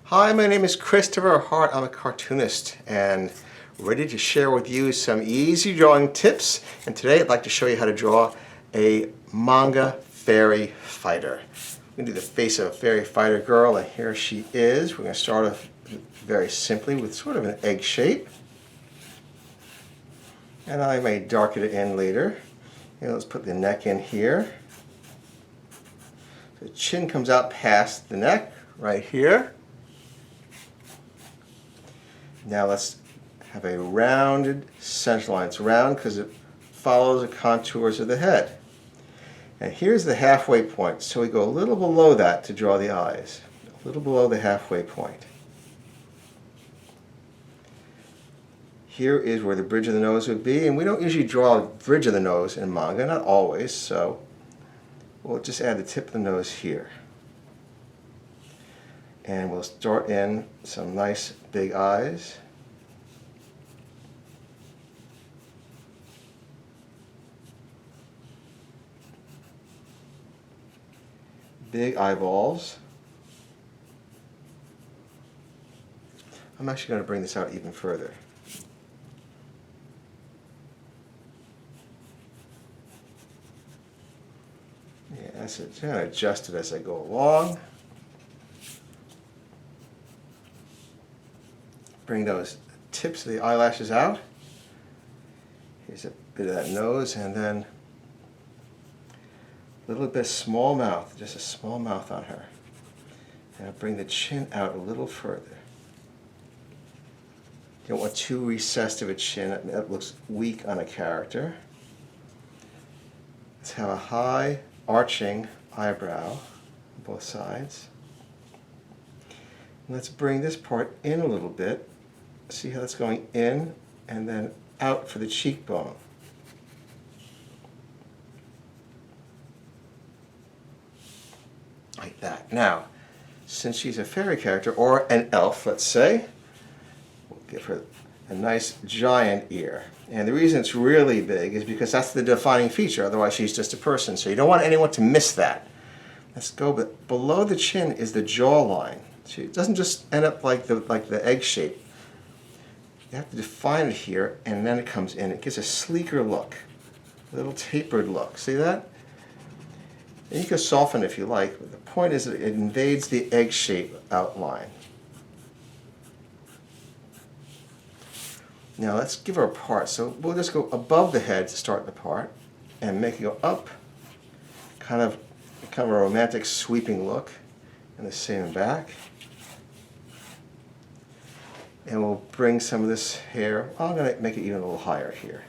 Hi, my name is Christopher Hart. I'm a cartoonist and ready to share with you some easy drawing tips. And today I'd like to show you how to draw a manga fairy fighter. We're going to do the face of a fairy fighter girl, and here she is. We're going to start off very simply with sort of an egg shape. And I may darken it in later. And let's put the neck in here. The chin comes out past the neck right here. Now let's have a rounded center line. It's round because it follows the contours of the head. And here's the halfway point. So we go a little below that to draw the eyes. A little below the halfway point. Here is where the bridge of the nose would be. And we don't usually draw a bridge of the nose in manga, not always. So we'll just add the tip of the nose here. And we'll start in some nice big eyes. Big eyeballs. I'm actually going to bring this out even further. Yeah, so I'm going to adjust it as I go along. Bring those tips of the eyelashes out. Here's a bit of that nose, and then a little bit of small mouth, just a small mouth on her. And I'll bring the chin out a little further. You don't want too recessed of a chin, that looks weak on a character. Let's have a high arching eyebrow on both sides. And let's bring this part in a little bit. See how that's going in and then out for the cheekbone. Like that. Now, since she's a fairy character, or an elf, let's say, we'll give her a nice giant ear. And the reason it's really big is because that's the defining feature, otherwise she's just a person. So you don't want anyone to miss that. Let's go, but below the chin is the jawline. So it doesn't just end up like the egg shape. You have to define it here, and then it comes in. It gives a sleeker look, a little tapered look. See that? And you can soften it if you like, but the point is that it invades the egg shape outline. Now let's give her a part. So we'll just go above the head to start the part, and make it go up, kind of a romantic sweeping look, and the same back. And we'll bring some of this hair. I'm going to make it even a little higher here.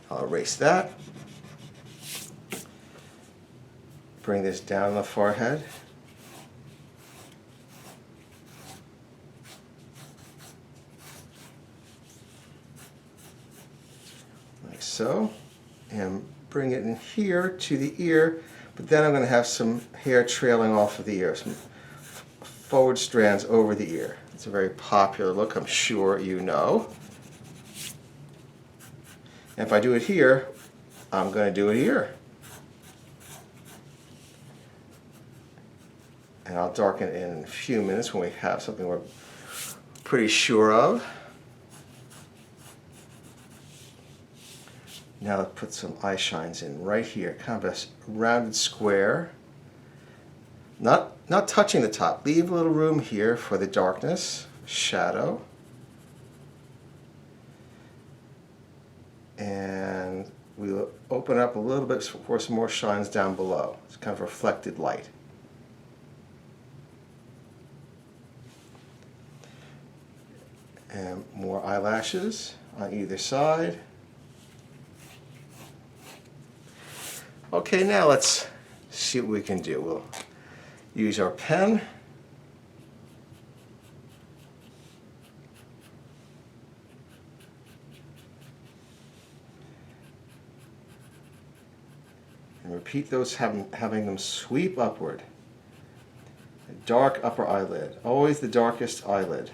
I'll erase that. Bring this down the forehead. Like so. And bring it in here to the ear, but then I'm going to have some hair trailing off of the ear, some forward strands over the ear. It's a very popular look, I'm sure you know. And if I do it here, I'm going to do it here. And I'll darken it in a few minutes when we have something we're pretty sure of. Now let's put some eye shines in right here, kind of a rounded square. Not touching the top. Leave a little room here for the darkness, shadow. And we'll open up a little bit for some more shines down below. It's kind of reflected light. And more eyelashes on either side. Okay, now let's see what we can do. We'll use our pen. And repeat those, having them sweep upward. A dark upper eyelid, always the darkest eyelid.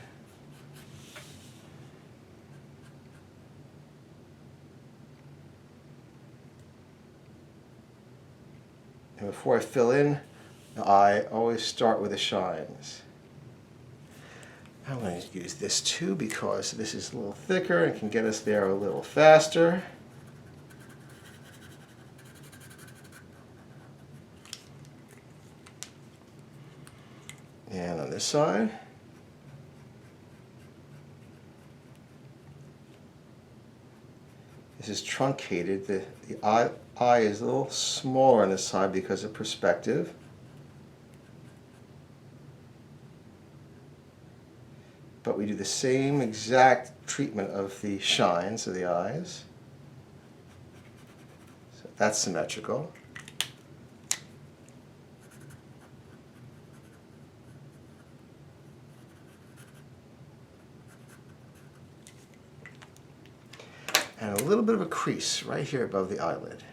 And before I fill in the eye, always start with the shines. I'm going to use this too because this is a little thicker and can get us there a little faster. And on this side. This is truncated. The eye is a little smaller on this side because of perspective. But we do the same exact treatment of the shines of the eyes. So that's symmetrical. And a little bit of a crease right here above the eyelid.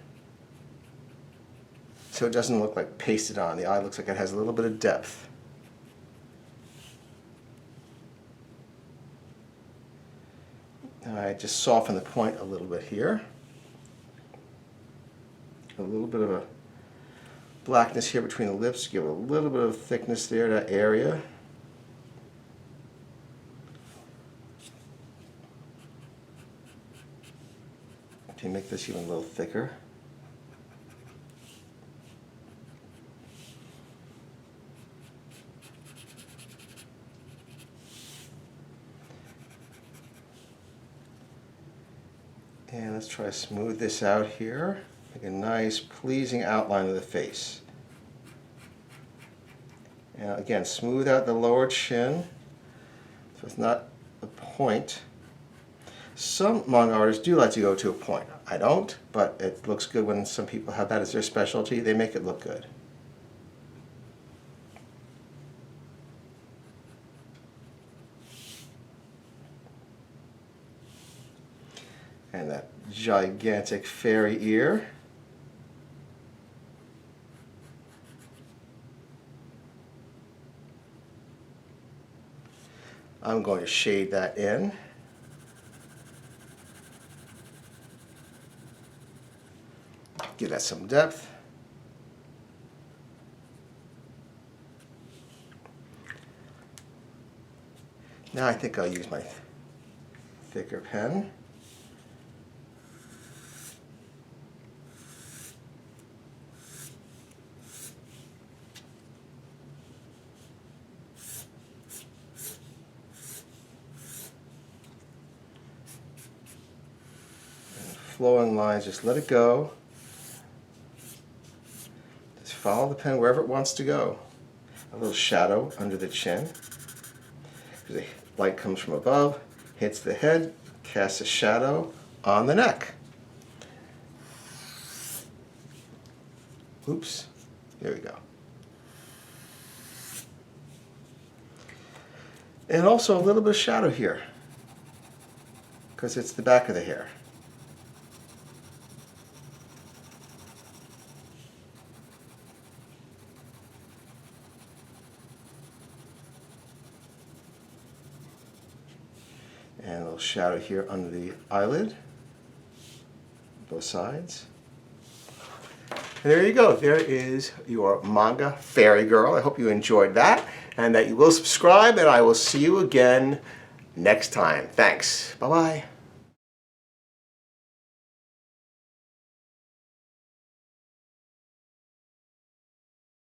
So it doesn't look like pasted on. The eye looks like it has a little bit of depth. I just soften the point a little bit here. A little bit of a blackness here between the lips, give it a little bit of thickness there, that area. To make this even a little thicker. And let's try to smooth this out here. Make a nice, pleasing outline of the face. And again, smooth out the lower chin so it's not a point. Some manga artists do like to go to a point. I don't, but it looks good when some people have that as their specialty. They make it look good. And that gigantic fairy ear. I'm going to shade that in. Give that some depth. Now I think I'll use my thicker pen. Flowing lines, just let it go. Just follow the pen wherever it wants to go. A little shadow under the chin. The light comes from above, hits the head, casts a shadow on the neck. Oops, there we go. And also a little bit of shadow here, because it's the back of the hair. And a little shadow here under the eyelid, both sides. And there you go. There is your manga fairy girl. I hope you enjoyed that and that you will subscribe, and I will see you again next time. Thanks. Bye-bye.